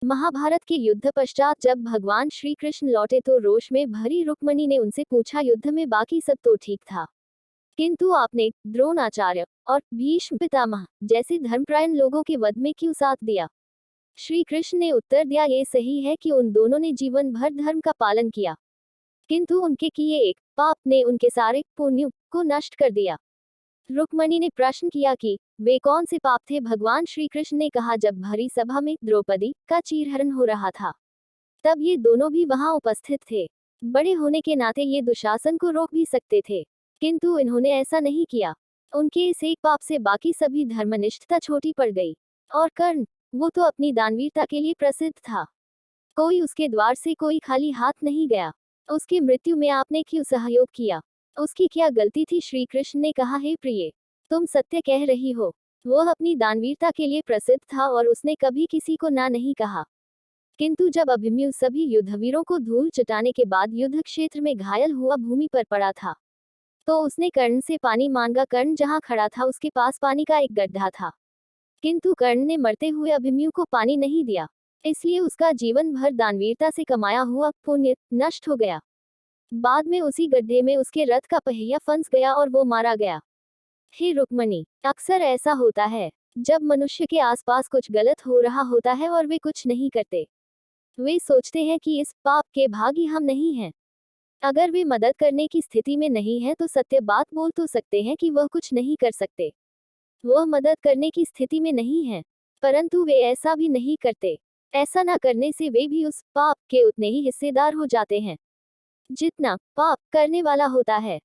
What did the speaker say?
महाभारत के युद्ध पश्चात जब भगवान श्री कृष्ण लौटे तो रोष में भरी रुक्मणी ने उनसे पूछा, युद्ध में बाकी सब तो ठीक था, किंतु आपने द्रोणाचार्य और भीष्म पितामह जैसे धर्मपरायण लोगों के वध में क्यों साथ दिया? श्री कृष्ण ने उत्तर दिया, ये सही है कि उन दोनों ने जीवन भर धर्म का पालन किया, किंतु उनके किए एक पाप ने उनके सारे पुण्य को नष्ट कर दिया। रुक्मणी ने प्रश्न किया कि वे कौन से पाप थे? भगवान श्री कृष्ण ने कहा, जब भरी सभा में द्रौपदी का चीरहरण हो रहा था तब ये दोनों भी वहां उपस्थित थे। बड़े होने के नाते ये दुशासन को रोक भी सकते थे, किंतु इन्होंने ऐसा नहीं किया। उनके इस एक पाप से बाकी सभी धर्मनिष्ठता छोटी पड़ गई। और कर्ण, वो तो अपनी दानवीरता के लिए प्रसिद्ध था, कोई उसके द्वार से कोई खाली हाथ नहीं गया। उसकी मृत्यु में आपने क्यों सहयोग किया? उसकी क्या गलती थी? श्री कृष्ण ने कहा, हे प्रिय, तुम सत्य कह रही हो। वो अपनी दानवीरता के लिए प्रसिद्ध था और उसने कभी किसी को ना नहीं कहा, किंतु जब अभिमन्यु सभी युद्धवीरों को धूल चटाने के बाद युद्ध क्षेत्र में घायल हुआ भूमि पर पड़ा था तो उसने कर्ण से पानी मांगा। कर्ण जहां खड़ा था उसके पास पानी का एक गड्ढा था, किंतु कर्ण ने मरते हुए अभिमन्यु को पानी नहीं दिया, इसलिए उसका जीवन भर दानवीरता से कमाया हुआ पुण्य नष्ट हो गया। बाद में उसी गड्ढे में उसके रथ का पहिया फंस गया और वो मारा गया। हे रुक्मणी, अक्सर ऐसा होता है, जब मनुष्य के आसपास कुछ गलत हो रहा होता है और वे कुछ नहीं करते, वे सोचते हैं कि इस पाप के भागी हम नहीं हैं। अगर वे मदद करने की स्थिति में नहीं है तो सत्य बात बोल तो सकते हैं कि वह कुछ नहीं कर सकते, वह मदद करने की स्थिति में नहीं है, परंतु वे ऐसा भी नहीं करते। ऐसा न करने से वे भी उस पाप के उतने ही हिस्सेदार हो जाते हैं जितना पाप करने वाला होता है।